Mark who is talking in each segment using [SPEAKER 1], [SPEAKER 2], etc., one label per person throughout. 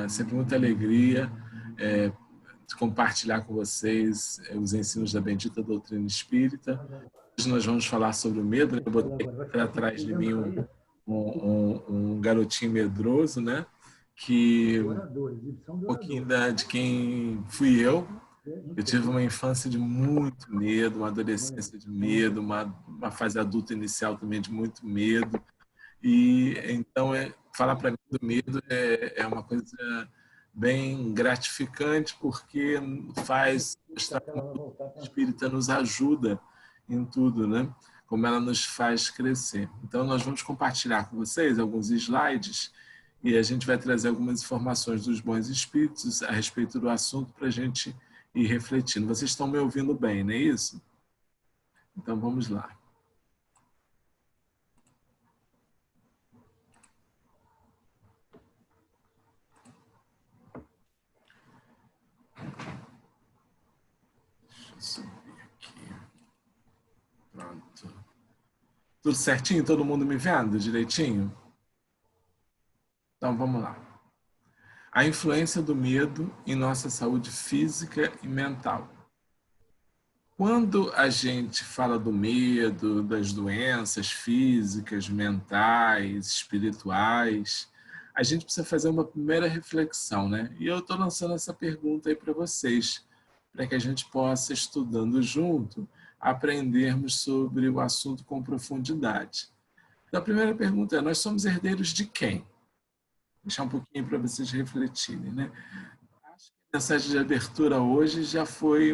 [SPEAKER 1] Sempre muita alegria compartilhar com vocês os ensinos da bendita doutrina espírita. Hoje nós vamos falar sobre o medo. Eu botei atrás de mim um garotinho medroso, né? Que um pouquinho de quem fui eu. Eu tive uma infância de muito medo, uma adolescência de medo, uma fase adulta inicial também de muito medo. E então falar para mim do medo é uma coisa bem gratificante, porque faz mostrar como a espírita nos ajuda em tudo, né? Como ela nos faz crescer. Então nós vamos compartilhar com vocês alguns slides e a gente vai trazer algumas informações dos bons espíritos a respeito do assunto para a gente ir refletindo. Vocês estão me ouvindo bem, não é isso? Então vamos lá. Deixa eu subir aqui. Pronto. Tudo certinho? Todo mundo me vendo direitinho? Então vamos lá. A influência do medo em nossa saúde física e mental. Quando a gente fala do medo, das doenças físicas, mentais, espirituais, a gente precisa fazer uma primeira reflexão, né? E eu estou lançando essa pergunta aí para vocês, para que a gente possa, estudando junto, aprendermos sobre o assunto com profundidade. Então, a primeira pergunta é: nós somos herdeiros de quem? Vou deixar um pouquinho para vocês refletirem, né? Acho que a mensagem de abertura hoje já foi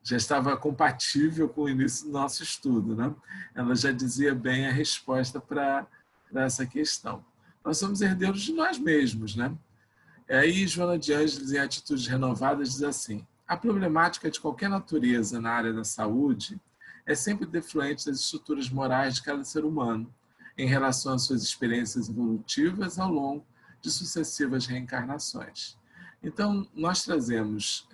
[SPEAKER 1] já estava compatível com o início do nosso estudo, né? Ela já dizia bem a resposta para essa questão. Nós somos herdeiros de nós mesmos, né? Aí Joana de Ângeles, em Atitudes Renovadas, diz assim: a problemática de qualquer natureza na área da saúde é sempre defluente das estruturas morais de cada ser humano, em relação às suas experiências evolutivas ao longo de sucessivas reencarnações. Então, nós trazemos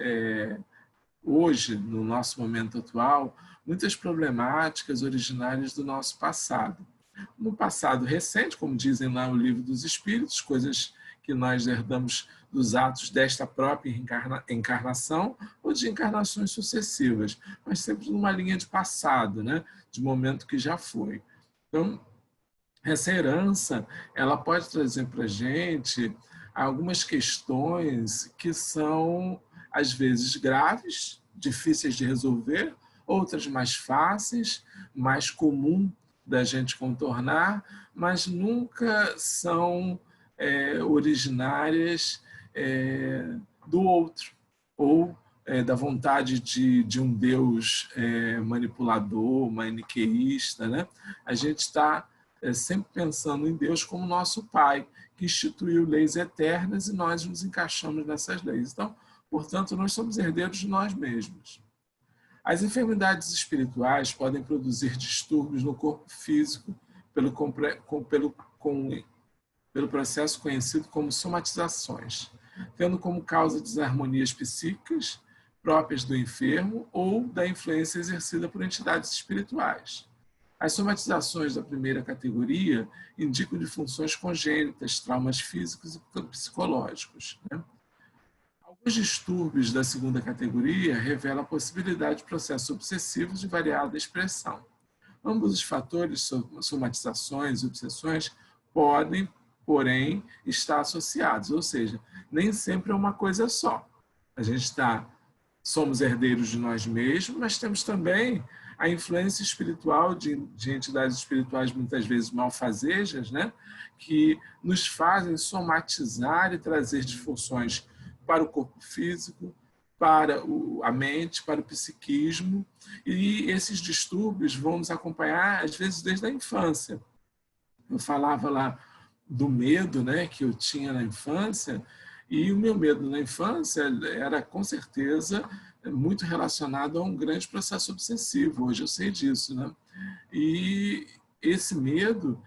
[SPEAKER 1] hoje, no nosso momento atual, muitas problemáticas originárias do nosso passado. No passado recente, como dizem lá no Livro dos Espíritos, coisas que nós herdamos dos atos desta própria encarnação ou de encarnações sucessivas, mas sempre numa linha de passado, né? De momento que já foi. Então, essa herança, ela pode trazer para a gente algumas questões que são, às vezes, graves, difíceis de resolver, outras mais fáceis, mais comum da gente contornar, mas nunca são originárias do outro, ou da vontade de um Deus manipulador, maniqueísta, né? A gente está sempre pensando em Deus como nosso Pai, que instituiu leis eternas e nós nos encaixamos nessas leis. Então, portanto, nós somos herdeiros de nós mesmos. As enfermidades espirituais podem produzir distúrbios no corpo físico pelo processo conhecido como somatizações, tendo como causa desarmonias psíquicas próprias do enfermo ou da influência exercida por entidades espirituais. As somatizações da primeira categoria indicam de funções congênitas, traumas físicos e psicológicos, né? Alguns distúrbios da segunda categoria revelam a possibilidade de processos obsessivos de variada expressão. Ambos os fatores, somatizações e obsessões, podem, porém, estar associados, ou seja, nem sempre é uma coisa só. A gente somos herdeiros de nós mesmos, mas temos também a influência espiritual de entidades espirituais muitas vezes malfazejas, né, que nos fazem somatizar e trazer disfunções para o corpo físico, para a mente, para o psiquismo, e esses distúrbios vão nos acompanhar, às vezes, desde a infância. Eu falava lá do medo, né, que eu tinha na infância, e o meu medo na infância era, com certeza, muito relacionado a um grande processo obsessivo. Hoje eu sei disso, né? E esse medo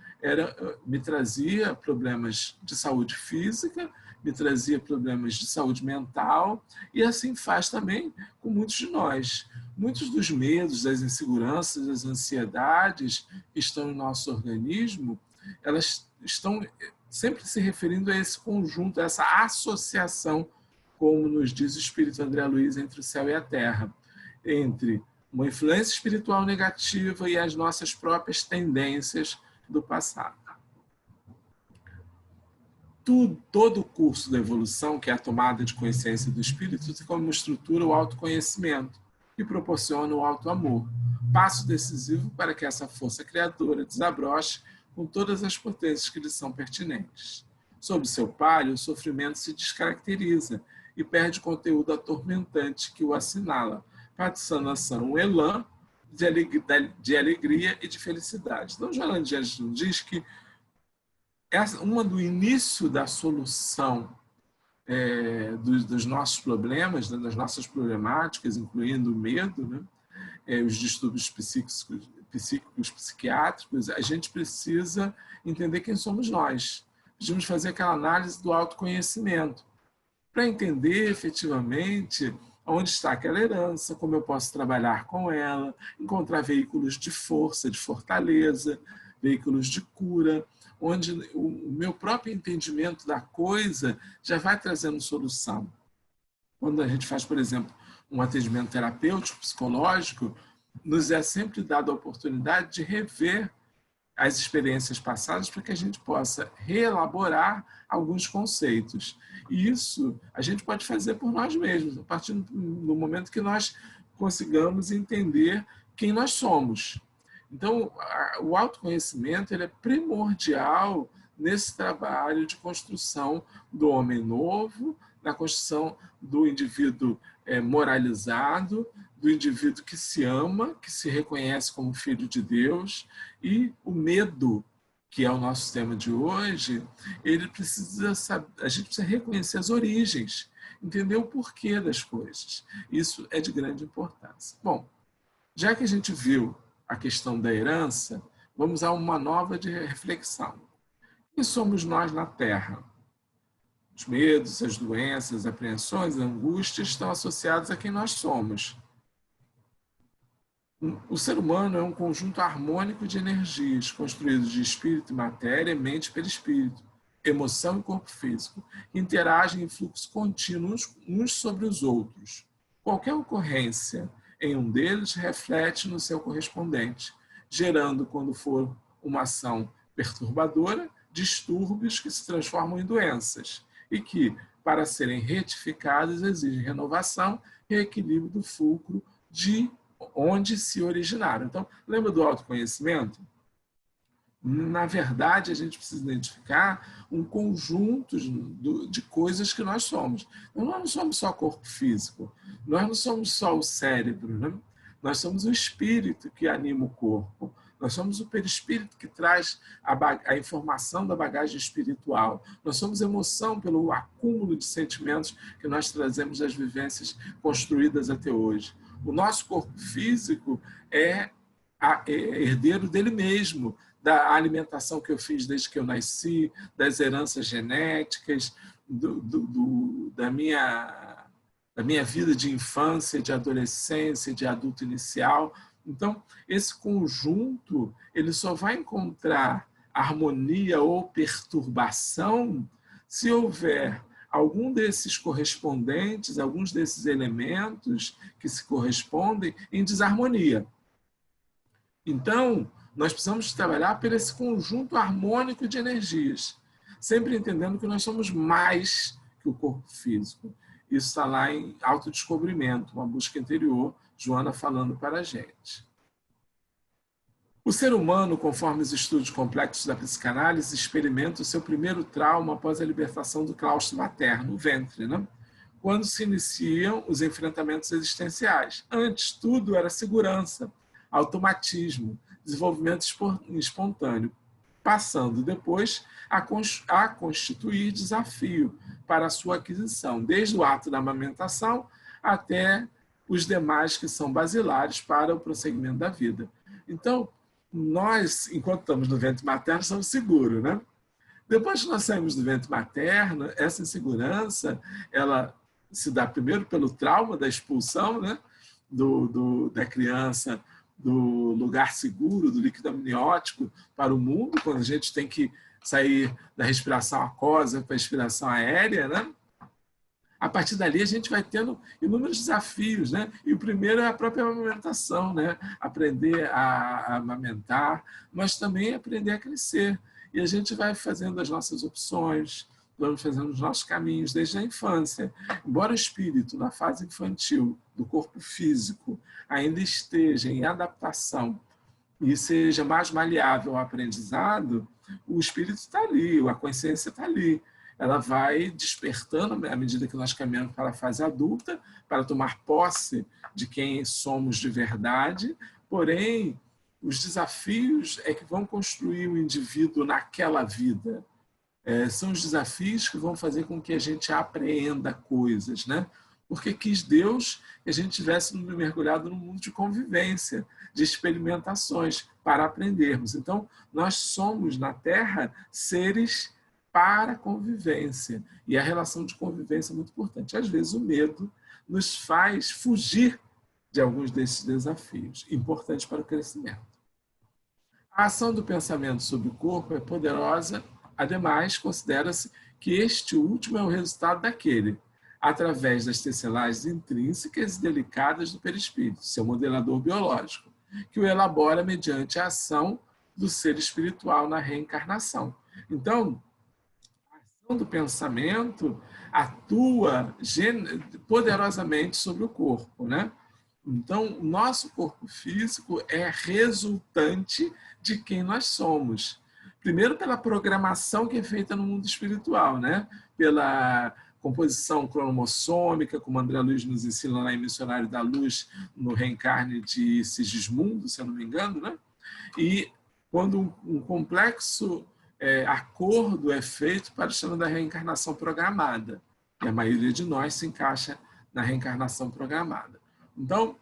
[SPEAKER 1] me trazia problemas de saúde física, me trazia problemas de saúde mental, e assim faz também com muitos de nós. Muitos dos medos, das inseguranças, das ansiedades que estão no nosso organismo, elas estão sempre se referindo a esse conjunto, a essa associação, como nos diz o Espírito André Luiz, entre o céu e a terra, entre uma influência espiritual negativa e as nossas próprias tendências do passado. Todo o curso da evolução, que é a tomada de consciência do espírito, tem como estrutura o autoconhecimento, que proporciona o autoamor, passo decisivo para que essa força criadora desabroche com todas as potências que lhe são pertinentes. Sob seu palio, o sofrimento se descaracteriza e perde o conteúdo atormentante que o assinala, passando a ser um elan de alegria e de felicidade. Então, Joana de Anjos diz que uma do início da solução dos nossos problemas, das nossas problemáticas, incluindo o medo, né, os distúrbios psíquicos, psiquiátricos, a gente precisa entender quem somos nós. Precisamos fazer aquela análise do autoconhecimento para entender efetivamente onde está aquela herança, como eu posso trabalhar com ela, encontrar veículos de força, de fortaleza, veículos de cura, onde o meu próprio entendimento da coisa já vai trazendo solução. Quando a gente faz, por exemplo, um atendimento terapêutico, psicológico, nos é sempre dada a oportunidade de rever as experiências passadas para que a gente possa reelaborar alguns conceitos. E isso a gente pode fazer por nós mesmos, a partir do momento que nós consigamos entender quem nós somos. Então, o autoconhecimento ele é primordial nesse trabalho de construção do homem novo, na construção do indivíduo moralizado, do indivíduo que se ama, que se reconhece como filho de Deus. E o medo, que é o nosso tema de hoje, ele precisa a gente precisa reconhecer as origens, entender o porquê das coisas. Isso é de grande importância. Bom, já que a gente viu a questão da herança, vamos a uma nova de reflexão. Quem somos nós na Terra? Os medos, as doenças, as apreensões, as angústias estão associados a quem nós somos. O ser humano é um conjunto harmônico de energias, construído de espírito e matéria, mente e perispírito, emoção e corpo físico, que interagem em fluxo contínuo uns sobre os outros. Qualquer ocorrência em um deles reflete no seu correspondente, gerando, quando for uma ação perturbadora, distúrbios que se transformam em doenças e que, para serem retificados, exigem renovação e equilíbrio do fulcro de onde se originaram. Então, lembra do autoconhecimento? Na verdade, a gente precisa identificar um conjunto de coisas que nós somos. Então, nós não somos só corpo físico, nós não somos só o cérebro, né? Nós somos o espírito que anima o corpo, nós somos o perispírito que traz a informação da bagagem espiritual, nós somos emoção pelo acúmulo de sentimentos que nós trazemos das vivências construídas até hoje. O nosso corpo físico é herdeiro dele mesmo, da alimentação que eu fiz desde que eu nasci, das heranças genéticas, da minha vida de infância, de adolescência, de adulto inicial. Então, esse conjunto ele só vai encontrar harmonia ou perturbação se houver algum desses correspondentes, alguns desses elementos que se correspondem em desarmonia. Então, nós precisamos trabalhar por esse conjunto harmônico de energias, sempre entendendo que nós somos mais que o corpo físico. Isso está lá em Autodescobrimento, uma busca interior, Joana falando para a gente. O ser humano, conforme os estudos complexos da psicanálise, experimenta o seu primeiro trauma após a libertação do claustro materno, o ventre, né? Quando se iniciam os enfrentamentos existenciais. Antes, tudo era segurança, automatismo, desenvolvimento espontâneo, passando depois a constituir desafio para a sua aquisição, desde o ato da amamentação até os demais que são basilares para o prosseguimento da vida. Então, nós, enquanto estamos no ventre materno, somos seguros, né? Depois que nós saímos do ventre materno, essa insegurança, ela se dá primeiro pelo trauma da expulsão, né? Da criança do lugar seguro, do líquido amniótico para o mundo, quando a gente tem que sair da respiração aquosa para a respiração aérea, né? A partir dali a gente vai tendo inúmeros desafios, né? E o primeiro é a própria amamentação, né? Aprender a amamentar, mas também aprender a crescer. E a gente vai fazendo as nossas opções, vamos fazendo os nossos caminhos desde a infância. Embora o espírito, na fase infantil do corpo físico, ainda esteja em adaptação e seja mais maleável ao aprendizado, o espírito está ali, a consciência está ali. Ela vai despertando à medida que nós caminhamos para a fase adulta, para tomar posse de quem somos de verdade, porém, os desafios é que vão construir o indivíduo naquela vida. São os desafios que vão fazer com que a gente apreenda coisas, né? Porque quis Deus que a gente tivesse mergulhado num mundo de convivência, de experimentações, para aprendermos. Então, nós somos, na Terra, seres para a convivência. E a relação de convivência é muito importante. Às vezes, o medo nos faz fugir de alguns desses desafios, importantes para o crescimento. A ação do pensamento sobre o corpo é poderosa, ademais, considera-se que este último é o resultado daquele, através das tecelagens intrínsecas e delicadas do perispírito, seu modelador biológico, que o elabora mediante a ação do ser espiritual na reencarnação. Então, a ação do pensamento atua poderosamente sobre o corpo, né? Então, o nosso corpo físico é resultante de quem nós somos. Primeiro, pela programação que é feita no mundo espiritual, né? Pela composição cromossômica, como André Luiz nos ensina lá em Missionário da Luz, no reencarne de Sigismundo, se eu não me engano, né? E quando um complexo acordo é feito para o chama da reencarnação programada, e a maioria de nós se encaixa na reencarnação programada. Então,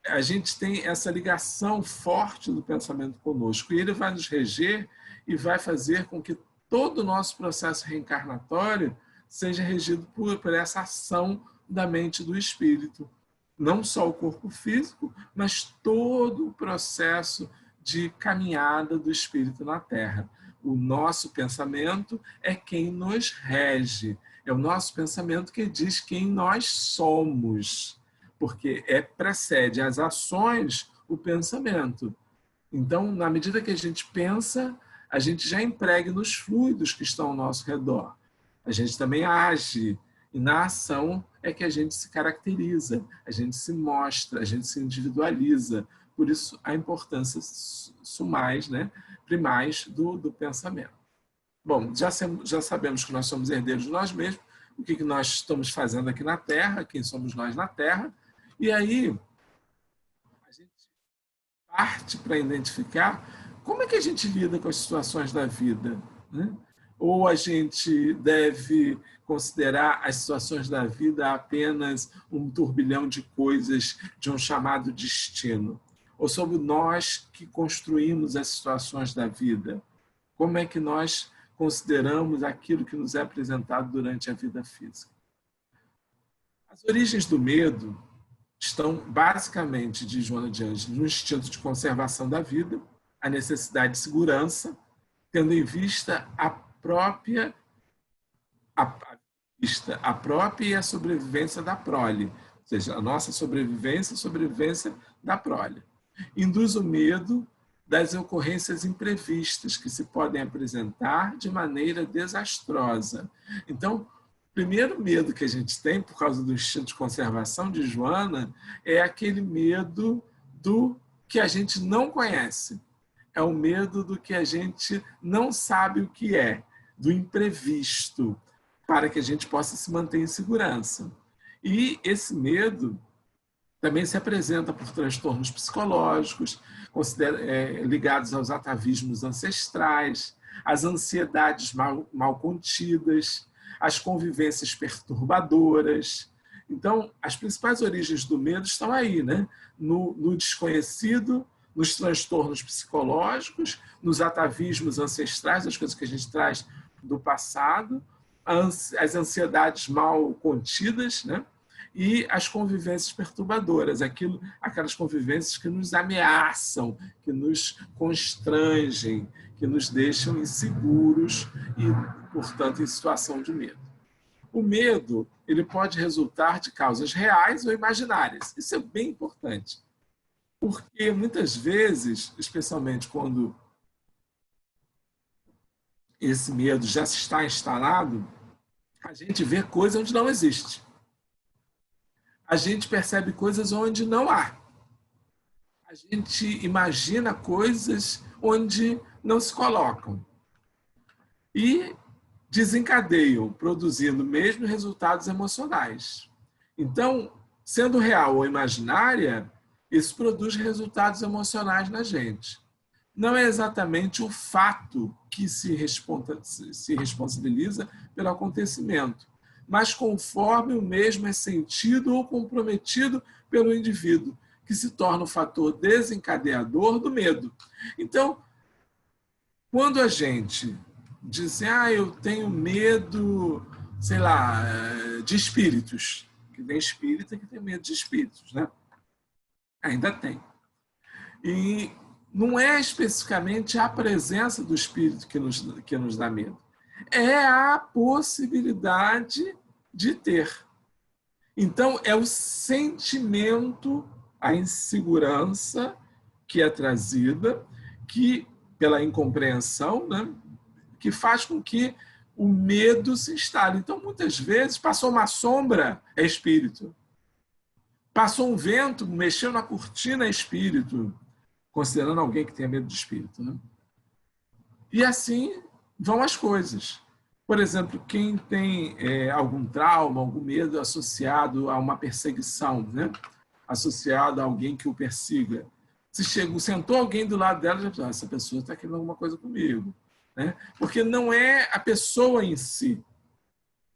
[SPEAKER 1] a gente tem essa ligação forte do pensamento conosco, e ele vai nos reger e vai fazer com que todo o nosso processo reencarnatório seja regido por essa ação da mente e do espírito. Não só o corpo físico, mas todo o processo de caminhada do espírito na Terra. O nosso pensamento é quem nos rege. É o nosso pensamento que diz quem nós somos. Porque precede as ações o pensamento. Então, na medida que a gente pensa, a gente já emprega nos fluidos que estão ao nosso redor. A gente também age, e na ação é que a gente se caracteriza, a gente se mostra, a gente se individualiza. Por isso, a importância sumais, né, primais do pensamento. Bom, já sabemos que nós somos herdeiros de nós mesmos, o que nós estamos fazendo aqui na Terra, quem somos nós na Terra, e aí a gente parte para identificar como é que a gente lida com as situações da vida, né? Ou a gente deve considerar as situações da vida apenas um turbilhão de coisas de um chamado destino? Ou somos nós que construímos as situações da vida? Como é que nós consideramos aquilo que nos é apresentado durante a vida física? As origens do medo estão basicamente, diz Joana de Ângeles, no instinto de conservação da vida, a necessidade de segurança, tendo em vista a própria e a sobrevivência da prole, ou seja, a nossa sobrevivência e a sobrevivência da prole. Induz o medo das ocorrências imprevistas que se podem apresentar de maneira desastrosa. Então, o primeiro medo que a gente tem, por causa do instinto de conservação de Joana, é aquele medo do que a gente não conhece. É o medo do que a gente não sabe o que é, do imprevisto, para que a gente possa se manter em segurança. E esse medo também se apresenta por transtornos psicológicos, ligados aos atavismos ancestrais, às ansiedades mal contidas, às convivências perturbadoras. Então, as principais origens do medo estão aí, né? No desconhecido, nos transtornos psicológicos, nos atavismos ancestrais, as coisas que a gente traz do passado, as ansiedades mal contidas, né? E as convivências perturbadoras, aquelas convivências que nos ameaçam, que nos constrangem, que nos deixam inseguros e, portanto, em situação de medo. O medo, ele pode resultar de causas reais ou imaginárias. Isso é bem importante, porque muitas vezes, especialmente quando esse medo já está instalado, a gente vê coisas onde não existe. A gente percebe coisas onde não há. A gente imagina coisas onde não se colocam. E desencadeiam, produzindo mesmo resultados emocionais. Então, sendo real ou imaginária, isso produz resultados emocionais na gente. Não é exatamente o fato que se responsabiliza pelo acontecimento, mas conforme o mesmo é sentido ou comprometido pelo indivíduo, que se torna o fator desencadeador do medo. Então, quando a gente diz assim, eu tenho medo, sei lá, de espíritos, que tem espírita que tem medo de espíritos, né? Ainda tem. E não é especificamente a presença do espírito que nos dá medo, é a possibilidade de ter. Então, é o sentimento, a insegurança que é trazida, que pela incompreensão, né, que faz com que o medo se instale. Então, muitas vezes, passou uma sombra, é espírito. Passou um vento, mexeu na cortina, é espírito. Considerando alguém que tenha medo de espírito, né? E assim vão as coisas. Por exemplo, quem tem algum trauma, algum medo associado a uma perseguição, né? Associado a alguém que o persiga. Se sentou alguém do lado dela, já pensou, essa pessoa está querendo alguma coisa comigo. Né? Porque não é a pessoa em si,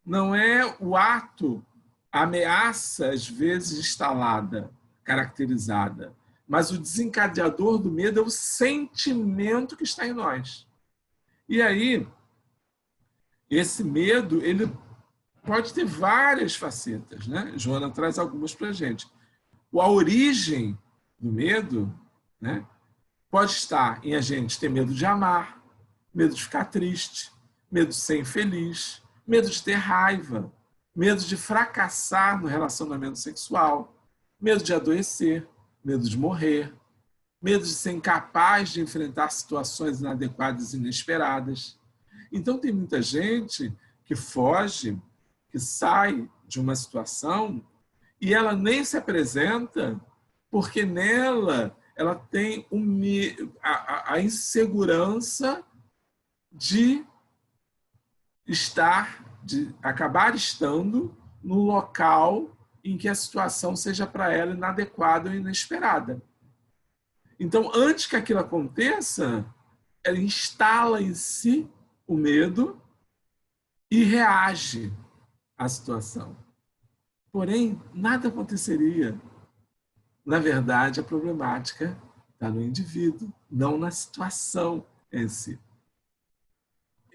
[SPEAKER 1] não é o ato, a ameaça, às vezes, instalada, caracterizada, mas o desencadeador do medo é o sentimento que está em nós. E aí, esse medo, ele pode ter várias facetas, né? Joana traz algumas para a gente. A origem do medo, né, pode estar em a gente ter medo de amar, medo de ficar triste, medo de ser infeliz, medo de ter raiva, medo de fracassar no relacionamento sexual, medo de adoecer, medo de morrer, medo de ser incapaz de enfrentar situações inadequadas e inesperadas. Então, tem muita gente que foge, que sai de uma situação e ela nem se apresenta porque nela ela tem a insegurança de acabar estando no local em que a situação seja para ela inadequada ou inesperada. Então, antes que aquilo aconteça, ela instala em si o medo e reage à situação. Porém, nada aconteceria. Na verdade, a problemática está no indivíduo, não na situação em si.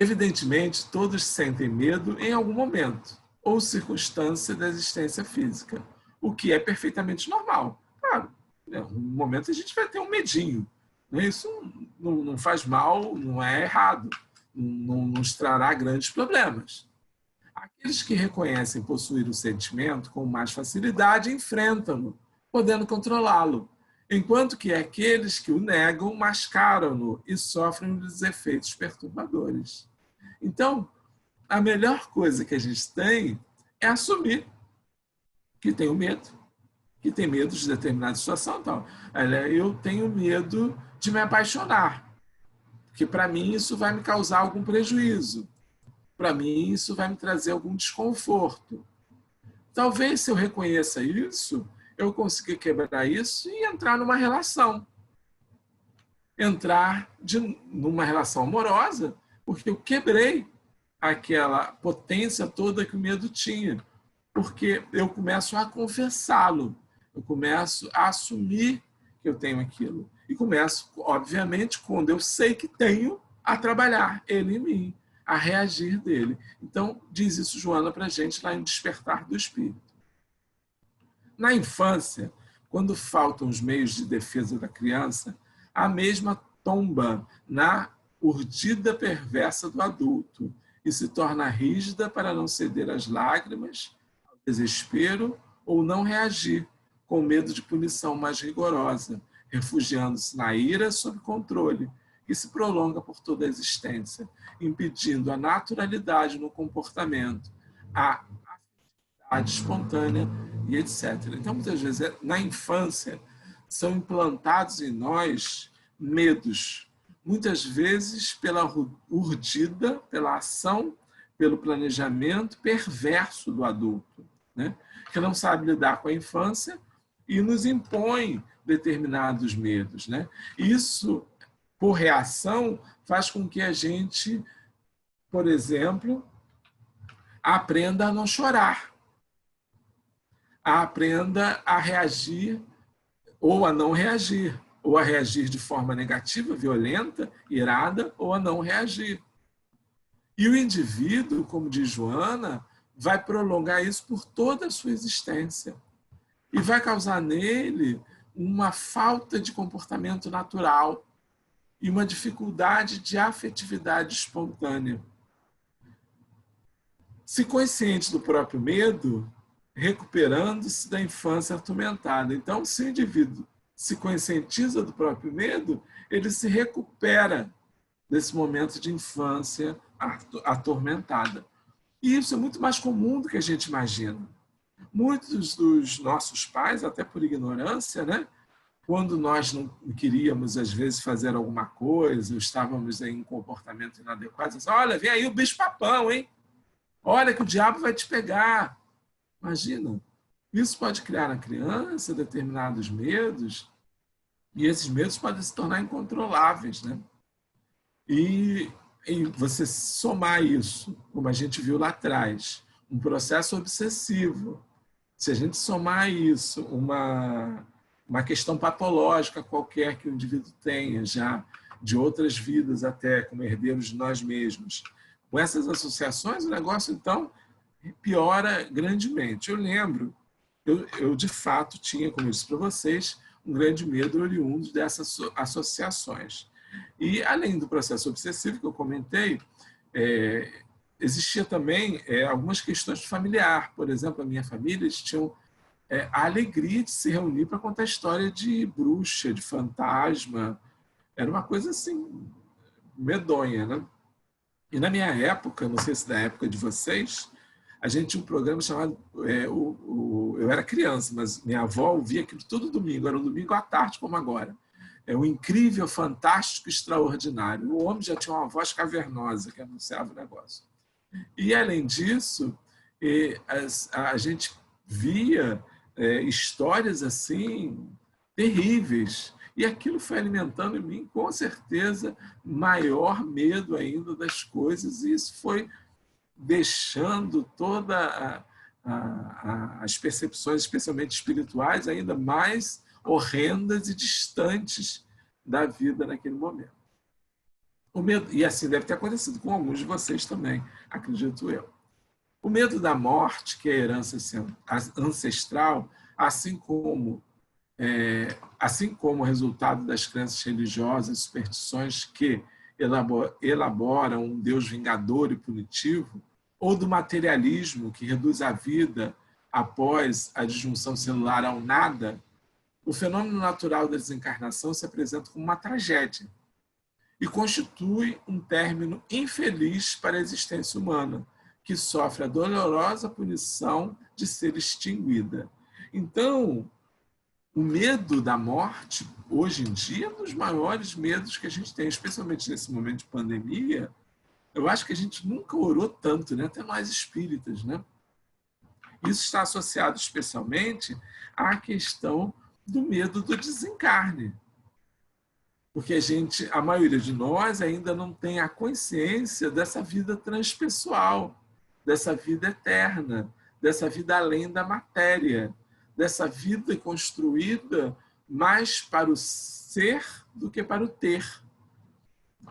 [SPEAKER 1] Evidentemente, todos sentem medo em algum momento ou circunstância da existência física, o que é perfeitamente normal. Claro, em algum momento a gente vai ter um medinho. Isso não faz mal, não é errado, não nos trará grandes problemas. Aqueles que reconhecem possuir o sentimento com mais facilidade enfrentam-no, podendo controlá-lo, enquanto que aqueles que o negam mascaram-no e sofrem dos efeitos perturbadores. Então, a melhor coisa que a gente tem é assumir que tem o medo, que tem medo de determinada situação. Então, eu tenho medo de me apaixonar, porque para mim isso vai me causar algum prejuízo. Para mim isso vai me trazer algum desconforto. Talvez se eu reconheça isso, eu consiga quebrar isso e entrar numa relação. Entrar numa relação amorosa, porque eu quebrei aquela potência toda que o medo tinha. Porque eu começo a confessá-lo, eu começo a assumir que eu tenho aquilo. E começo, obviamente, quando eu sei que tenho, a trabalhar ele em mim, a reagir dele. Então, diz isso Joana para a gente lá em Despertar do Espírito. Na infância, quando faltam os meios de defesa da criança, a mesma tomba na urdida perversa do adulto e se torna rígida para não ceder às lágrimas, ao desespero ou não reagir, com medo de punição mais rigorosa, refugiando-se na ira sob controle, que se prolonga por toda a existência, impedindo a naturalidade no comportamento, a afetividade espontânea e etc. Então, muitas vezes, na infância, são implantados em nós medos, muitas vezes pela urdida, pela ação, pelo planejamento perverso do adulto, né? Que não sabe lidar com a infância e nos impõe determinados medos, né? Isso, por reação, faz com que a gente, por exemplo, aprenda a não chorar, aprenda a reagir ou a não reagir, ou a reagir de forma negativa, violenta, irada, ou a não reagir. E o indivíduo, como diz Joana, vai prolongar isso por toda a sua existência e vai causar nele uma falta de comportamento natural e uma dificuldade de afetividade espontânea. Se consciente do próprio medo, recuperando-se da infância atormentada. Então, se o indivíduo se conscientiza do próprio medo, ele se recupera desse momento de infância atormentada. E isso é muito mais comum do que a gente imagina. Muitos dos nossos pais, até por ignorância, né, quando nós não queríamos, às vezes, fazer alguma coisa, ou estávamos em um comportamento inadequado, diziam, olha, vem aí o bicho-papão, hein? Olha que o diabo vai te pegar. Imagina, isso pode criar na criança determinados medos, e esses medos podem se tornar incontroláveis, né? E você somar isso, como a gente viu lá atrás, um processo obsessivo, se a gente somar isso, uma questão patológica qualquer que o indivíduo tenha, já de outras vidas até, como herdeiros de nós mesmos, com essas associações, o negócio, então, piora grandemente. Eu lembro, eu de fato tinha, como eu disse para vocês, um grande medo oriundo dessas associações. E, além do processo obsessivo que eu comentei, existia também algumas questões de familiar. Por exemplo, a minha família, eles tinham a alegria de se reunir para contar história de bruxa, de fantasma. Era uma coisa assim, medonha, né? E na minha época, não sei se da época de vocês, a gente tinha um programa chamado... eu era criança, mas minha avó ouvia aquilo todo domingo, era um domingo à tarde, como agora. O incrível, fantástico, extraordinário. O homem já tinha uma voz cavernosa que anunciava o negócio. E, além disso, a gente via histórias assim terríveis. E aquilo foi alimentando em mim, com certeza, maior medo ainda das coisas, e isso foi deixando todas as percepções, especialmente espirituais, ainda mais horrendas e distantes da vida naquele momento. O medo, e assim deve ter acontecido com alguns de vocês também, acredito eu. O medo da morte, que é a herança ancestral, assim como o resultado das crenças religiosas e superstições que elaboram um Deus vingador e punitivo, ou do materialismo que reduz a vida após a disjunção celular ao nada, o fenômeno natural da desencarnação se apresenta como uma tragédia e constitui um término infeliz para a existência humana, que sofre a dolorosa punição de ser extinguida. Então, o medo da morte, hoje em dia, é um dos maiores medos que a gente tem, especialmente nesse momento de pandemia. Eu acho que a gente nunca orou tanto, né? Até nós espíritas, né? Isso está associado especialmente à questão do medo do desencarne. Porque a maioria de nós ainda não tem a consciência dessa vida transpessoal, dessa vida eterna, dessa vida além da matéria, dessa vida construída mais para o ser do que para o ter.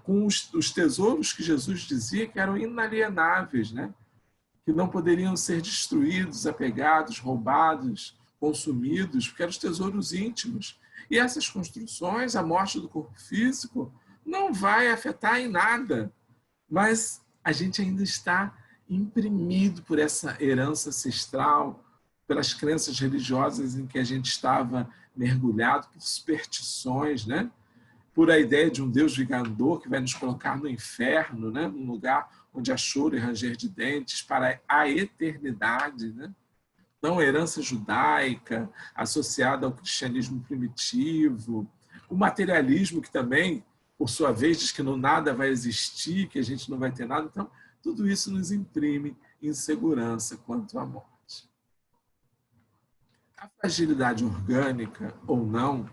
[SPEAKER 1] Com os tesouros que Jesus dizia que eram inalienáveis, né? Que não poderiam ser destruídos, apegados, roubados, consumidos, porque eram os tesouros íntimos. E essas construções, a morte do corpo físico, não vai afetar em nada, mas a gente ainda está imprimido por essa herança ancestral, pelas crenças religiosas em que a gente estava mergulhado, por superstições, né? Por a ideia de um Deus vingador que vai nos colocar no inferno, né? Num lugar onde há choro e ranger de dentes para a eternidade, né? Não, a herança judaica associada ao cristianismo primitivo, o materialismo que também, por sua vez, diz que no nada vai existir, que a gente não vai ter nada. Então, tudo isso nos imprime insegurança quanto à morte. A fragilidade orgânica ou não,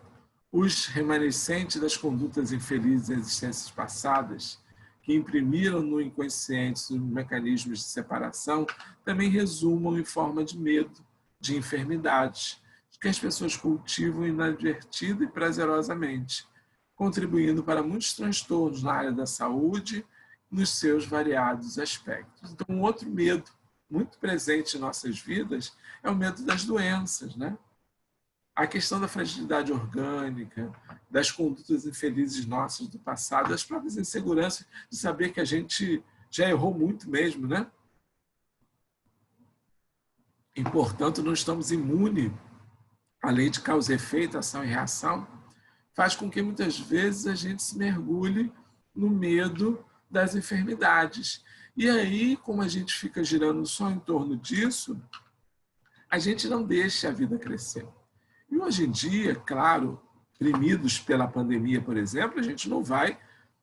[SPEAKER 1] os remanescentes das condutas infelizes em existências passadas, que imprimiram no inconsciente os mecanismos de separação, também resumam em forma de medo, de enfermidades, que as pessoas cultivam inadvertida e prazerosamente, contribuindo para muitos transtornos na área da saúde, nos seus variados aspectos. Então, um outro medo muito presente em nossas vidas é o medo das doenças, né? A questão da fragilidade orgânica, das condutas infelizes nossas do passado, das próprias inseguranças de saber que a gente já errou muito mesmo, né? E, portanto, não estamos imunes à lei de causa e efeito, ação e reação, faz com que muitas vezes a gente se mergulhe no medo das enfermidades. E aí, como a gente fica girando só em torno disso, a gente não deixa a vida crescer. E hoje em dia, claro, oprimidos pela pandemia, por exemplo, a gente não vai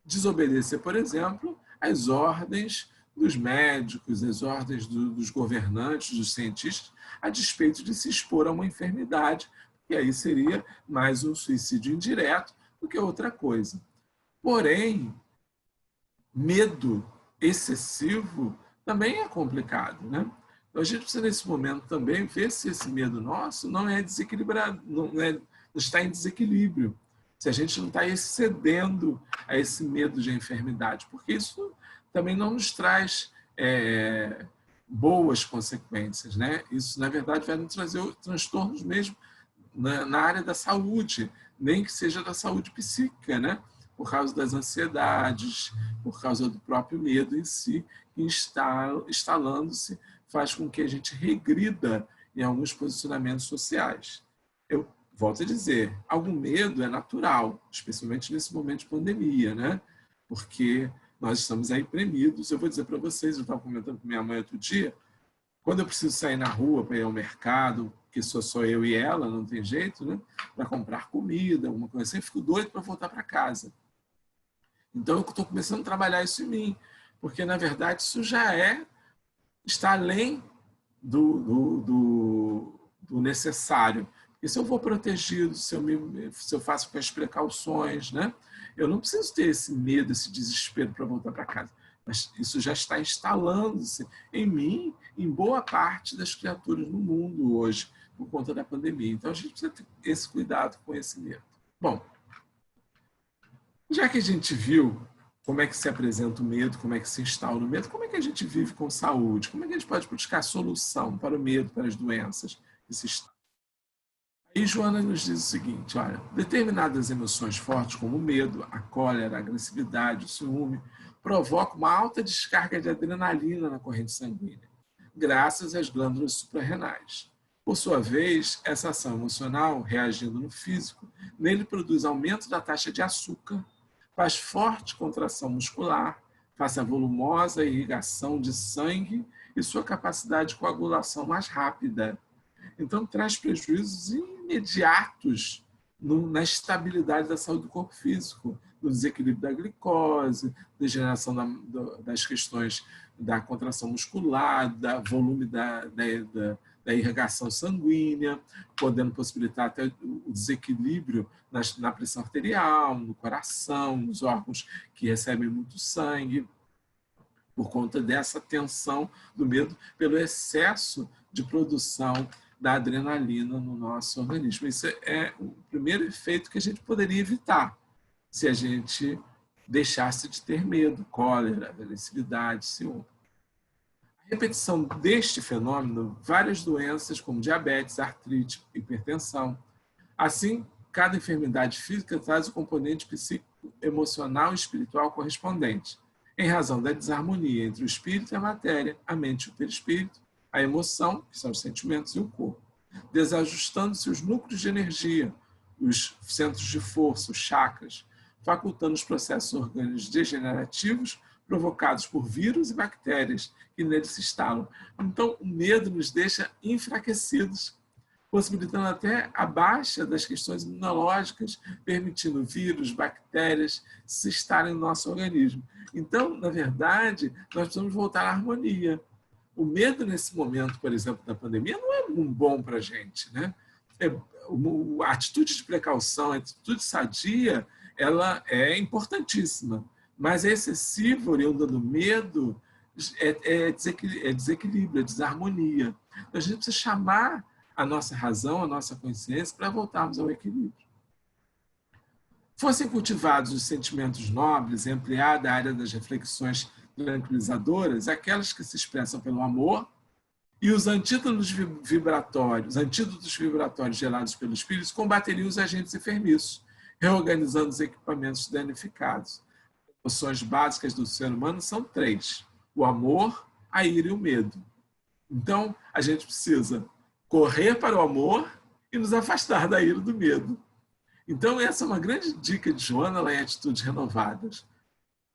[SPEAKER 1] desobedecer, por exemplo, às ordens dos médicos, às ordens dos governantes, dos cientistas, a despeito de se expor a uma enfermidade, que aí seria mais um suicídio indireto do que outra coisa. Porém, medo excessivo também é complicado, né? Então, a gente precisa, nesse momento, também ver se esse medo nosso não é desequilibrado, não está em desequilíbrio, se a gente não está excedendo a esse medo de enfermidade, porque isso também não nos traz boas consequências, né? Isso, na verdade, vai nos trazer transtornos mesmo na área da saúde, nem que seja da saúde psíquica, né? Por causa das ansiedades, por causa do próprio medo em si, que instalando-se, faz com que a gente regrida em alguns posicionamentos sociais. Eu volto a dizer, algum medo é natural, especialmente nesse momento de pandemia, né? Porque nós estamos aí premidos. Eu vou dizer para vocês, eu estava comentando com minha mãe outro dia, quando eu preciso sair na rua para ir ao mercado, que sou só eu e ela, não tem jeito, né? Para comprar comida, alguma coisa assim, eu fico doido para voltar para casa. Então, eu estou começando a trabalhar isso em mim, porque, na verdade, isso já está além do necessário. Porque se eu vou protegido, se eu faço com as precauções, né? Eu não preciso ter esse medo, esse desespero para voltar para casa. Mas isso já está instalando-se em mim, em boa parte das criaturas no mundo hoje, por conta da pandemia. Então, a gente precisa ter esse cuidado com esse medo. Bom, já que a gente viu como é que se apresenta o medo, como é que se instaura o medo, como é que a gente vive com saúde? Como é que a gente pode buscar solução para o medo, para as doenças que se instauram? Aí Joana nos diz o seguinte, olha, determinadas emoções fortes como o medo, a cólera, a agressividade, o ciúme, provocam uma alta descarga de adrenalina na corrente sanguínea, graças às glândulas suprarrenais. Por sua vez, essa ação emocional, reagindo no físico, nele produz aumento da taxa de açúcar, faz forte contração muscular, faz a volumosa irrigação de sangue e sua capacidade de coagulação mais rápida. Então, traz prejuízos imediatos na estabilidade da saúde do corpo físico, no desequilíbrio da glicose, degeneração das questões da contração muscular, da volume da irrigação sanguínea, podendo possibilitar até o desequilíbrio na pressão arterial, no coração, nos órgãos que recebem muito sangue, por conta dessa tensão do medo, pelo excesso de produção da adrenalina no nosso organismo. Isso é o primeiro efeito que a gente poderia evitar se a gente deixasse de ter medo, cólera, agressividade, ciúme. A repetição deste fenômeno, várias doenças como diabetes, artrite, hipertensão. Assim, cada enfermidade física traz o componente psíquico emocional e espiritual correspondente, em razão da desarmonia entre o espírito e a matéria, a mente e o perispírito, a emoção, que são os sentimentos, e o corpo, desajustando-se os núcleos de energia, os centros de força, os chakras, facultando os processos orgânicos degenerativos provocados por vírus e bactérias que neles se instalam. Então, o medo nos deixa enfraquecidos, possibilitando até a baixa das questões imunológicas, permitindo vírus, bactérias se estarem no nosso organismo. Então, na verdade, nós precisamos voltar à harmonia. O medo nesse momento, por exemplo, da pandemia, não é bom para a gente, né? A atitude de precaução, a atitude sadia, ela é importantíssima, mas é excessivo, oriunda do medo, é desequilíbrio, é desarmonia. Então, a gente precisa chamar a nossa razão, a nossa consciência, para voltarmos ao equilíbrio. Fossem cultivados os sentimentos nobres e ampliada a área das reflexões tranquilizadoras, aquelas que se expressam pelo amor, e os antídotos vibratórios gerados pelo espírito combateriam os agentes enfermiços, reorganizando os equipamentos danificados. As emoções básicas do ser humano são 3: o amor, a ira e o medo. Então, a gente precisa correr para o amor e nos afastar da ira e do medo. Então, essa é uma grande dica de Joana lá em Atitudes Renovadas.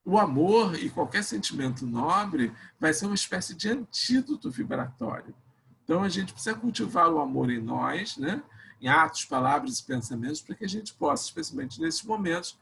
[SPEAKER 1] O amor e qualquer sentimento nobre vai ser uma espécie de antídoto vibratório. Então, a gente precisa cultivar o amor em nós, né? Em atos, palavras e pensamentos, para que a gente possa, especialmente nesses momentos,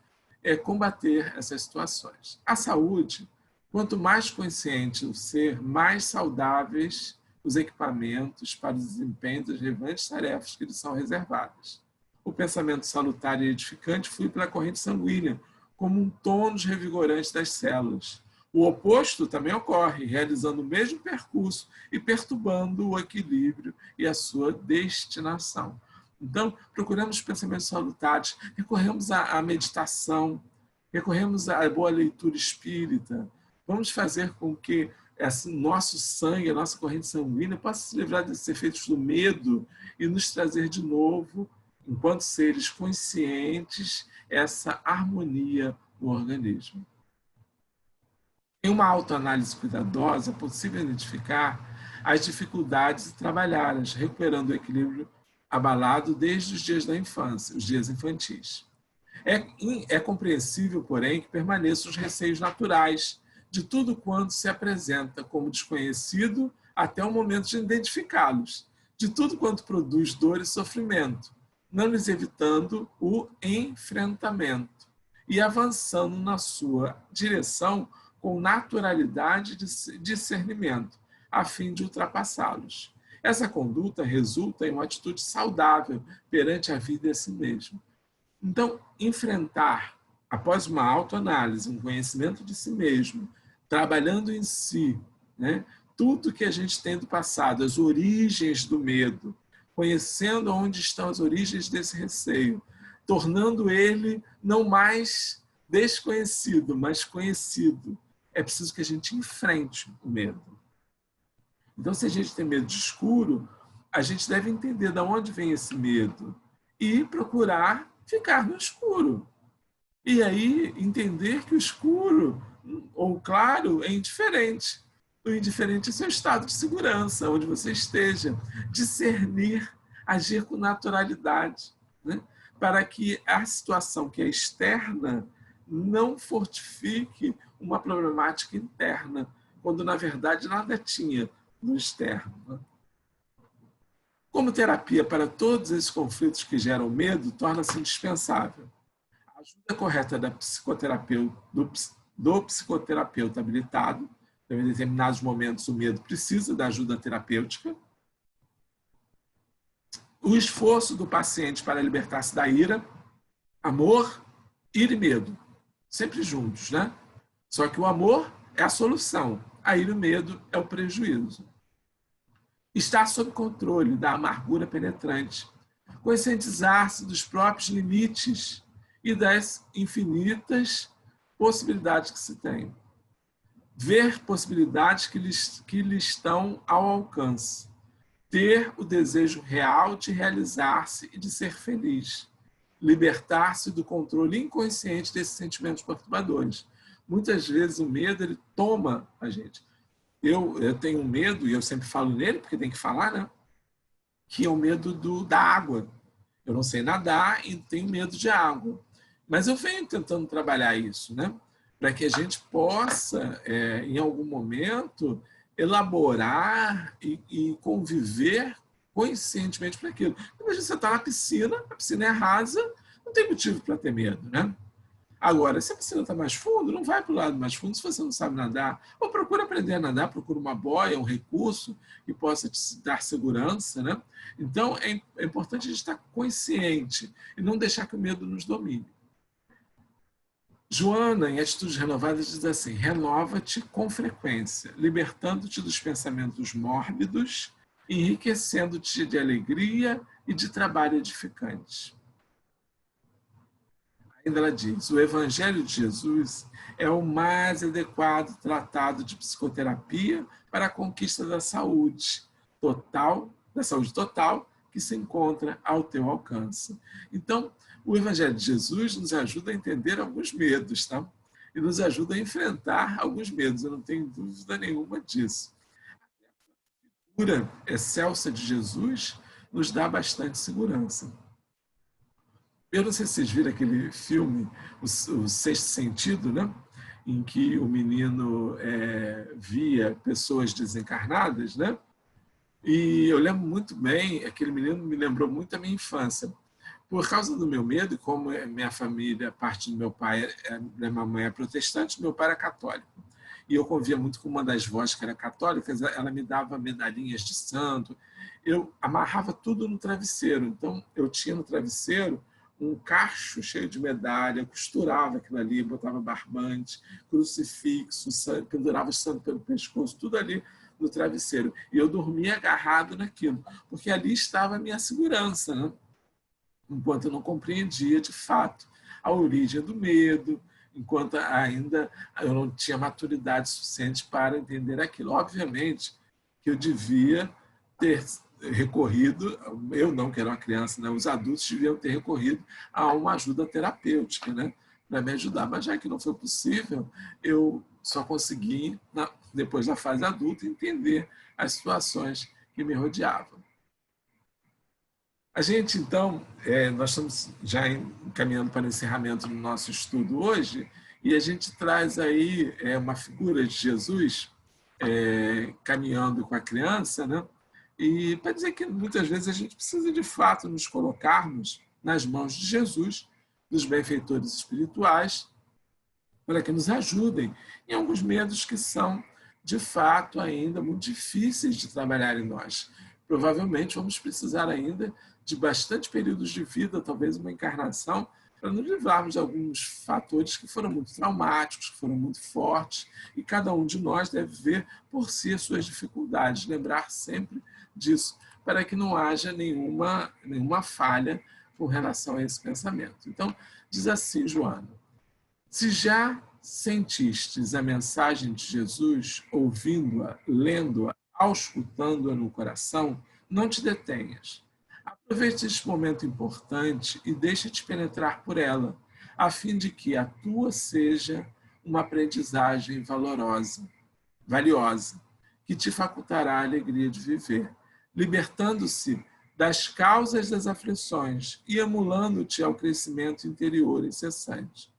[SPEAKER 1] combater essas situações. A saúde, quanto mais consciente o ser, mais saudáveis os equipamentos para o desempenho das relevantes tarefas que lhes são reservadas. O pensamento salutar e edificante flui pela corrente sanguínea, como um tônus revigorante das células. O oposto também ocorre, realizando o mesmo percurso e perturbando o equilíbrio e a sua destinação. Então, procuramos pensamentos salutares, recorremos à meditação, recorremos à boa leitura espírita. Vamos fazer com que nosso sangue, a nossa corrente sanguínea, possa se livrar desses efeitos do medo e nos trazer de novo, enquanto seres conscientes, essa harmonia no organismo. Em uma autoanálise cuidadosa, é possível identificar as dificuldades e trabalhá-las, recuperando o equilíbrio abalado desde os dias da infância, os dias infantis. É compreensível, porém, que permaneçam os receios naturais de tudo quanto se apresenta como desconhecido até o momento de identificá-los, de tudo quanto produz dor e sofrimento, não lhes evitando o enfrentamento e avançando na sua direção com naturalidade e discernimento, a fim de ultrapassá-los. Essa conduta resulta em uma atitude saudável perante a vida e a si mesmo. Então, enfrentar, após uma autoanálise, um conhecimento de si mesmo, trabalhando em si, né, tudo que a gente tem do passado, as origens do medo, conhecendo onde estão as origens desse receio, tornando ele não mais desconhecido, mas conhecido. É preciso que a gente enfrente o medo. Então, se a gente tem medo de escuro, a gente deve entender de onde vem esse medo e procurar ficar no escuro. E aí entender que o escuro ou o claro é indiferente. O indiferente é seu estado de segurança, onde você esteja. Discernir, agir com naturalidade, né? Para que a situação que é externa não fortifique uma problemática interna, quando na verdade nada tinha no externo. Como terapia para todos esses conflitos que geram medo, torna-se indispensável a ajuda correta do psicoterapeuta habilitado. Então, em determinados momentos, o medo precisa da ajuda terapêutica. O esforço do paciente para libertar-se da ira, amor, ira e medo, sempre juntos, né? Só que o amor é a solução, a ira e o medo é o prejuízo. Estar sob controle da amargura penetrante, conscientizar-se dos próprios limites e das infinitas possibilidades que se tem. Ver possibilidades que lhe estão ao alcance. Ter o desejo real de realizar-se e de ser feliz. libertar-se do controle inconsciente desses sentimentos perturbadores. Muitas vezes o medo ele toma a gente. Eu tenho medo, e eu sempre falo nele, porque tem que falar, né? Que é o medo da água. Eu não sei nadar e tenho medo de água. Mas eu venho tentando trabalhar isso, né? Para que a gente possa, em algum momento, elaborar e conviver conscientemente para aquilo. Imagina você está na piscina, a piscina é rasa, não tem motivo para ter medo, né? Agora, se a piscina está mais fundo, não vai para o lado mais fundo se você não sabe nadar. Ou procura aprender a nadar, procura uma boia, um recurso que possa te dar segurança, né? Então, é importante a gente estar consciente e não deixar que o medo nos domine. Joana, em Atitudes Renovadas, diz assim: renova-te com frequência, libertando-te dos pensamentos mórbidos, enriquecendo-te de alegria e de trabalho edificante. Ainda ela diz: o Evangelho de Jesus é o mais adequado tratado de psicoterapia para a conquista da saúde total, que se encontra ao teu alcance. Então, o Evangelho de Jesus nos ajuda a entender alguns medos, tá? E nos ajuda a enfrentar alguns medos, eu não tenho dúvida nenhuma disso. A figura excelsa de Jesus nos dá bastante segurança. Eu não sei se vocês viram aquele filme, o Sexto Sentido, né? Em que o menino via pessoas desencarnadas, né? E eu lembro muito bem, aquele menino me lembrou muito a minha infância. Por causa do meu medo, e como minha família, parte do meu pai, minha mamãe é protestante, meu pai era católico. E eu convivia muito com uma das vós que era católica, ela me dava medalhinhas de santo. Eu amarrava tudo no travesseiro. Então, eu tinha no travesseiro um cacho cheio de medalha, costurava aquilo ali, botava barbante, crucifixo, pendurava o santo pelo pescoço, tudo ali no travesseiro. E eu dormia agarrado naquilo, porque ali estava a minha segurança, né? Enquanto eu não compreendia, de fato, a origem do medo, enquanto ainda eu não tinha maturidade suficiente para entender aquilo. Obviamente que eu devia ter recorrido, eu não, que era uma criança, né? Os adultos deviam ter recorrido a uma ajuda terapêutica, né? Para me ajudar. Mas já que não foi possível, eu só consegui, depois da fase adulta, entender as situações que me rodeavam. A gente, então, nós estamos já encaminhando para o encerramento do nosso estudo hoje, e a gente traz aí uma figura de Jesus caminhando com a criança, né? E para dizer que muitas vezes a gente precisa de fato nos colocarmos nas mãos de Jesus, dos benfeitores espirituais, para que nos ajudem em alguns medos que são, de fato, ainda muito difíceis de trabalhar em nós. Provavelmente vamos precisar ainda de bastante períodos de vida, talvez uma encarnação, para nos livrarmos de alguns fatores que foram muito traumáticos, que foram muito fortes, e cada um de nós deve ver por si as suas dificuldades, lembrar sempre disso, para que não haja nenhuma falha com relação a esse pensamento. Então, diz assim, Joana: se já sentistes a mensagem de Jesus, ouvindo-a, lendo-a, auscultando-a no coração, não te detenhas. Aproveite este momento importante e deixa-te penetrar por ela, a fim de que a tua seja uma aprendizagem valiosa, que te facultará a alegria de viver, libertando-se das causas das aflições e emulando-te ao crescimento interior incessante.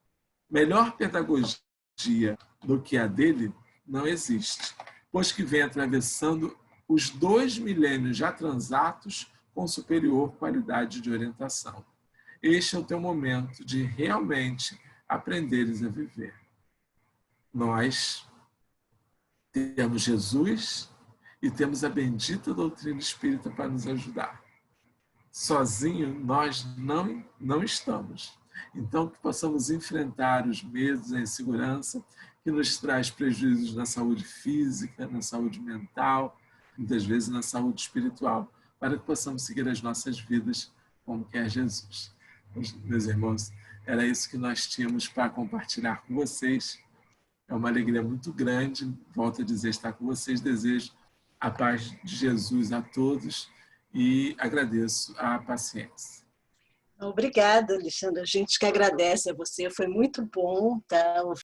[SPEAKER 1] Melhor pedagogia do que a dele não existe, pois que vem atravessando os 2 milênios já transatos com superior qualidade de orientação. Este é o teu momento de realmente aprenderes a viver. Nós temos Jesus e temos a bendita doutrina espírita para nos ajudar. Sozinho nós não estamos. Então, que possamos enfrentar os medos, a insegurança que nos traz prejuízos na saúde física, na saúde mental, muitas vezes na saúde espiritual, para que possamos seguir as nossas vidas como quer Jesus. Meus irmãos, era isso que nós tínhamos para compartilhar com vocês. É uma alegria muito grande, volto a dizer, estar com vocês. Desejo a paz de Jesus a todos e agradeço a paciência.
[SPEAKER 2] Obrigada, Alexandra. A gente que agradece a você. Foi muito bom, tá?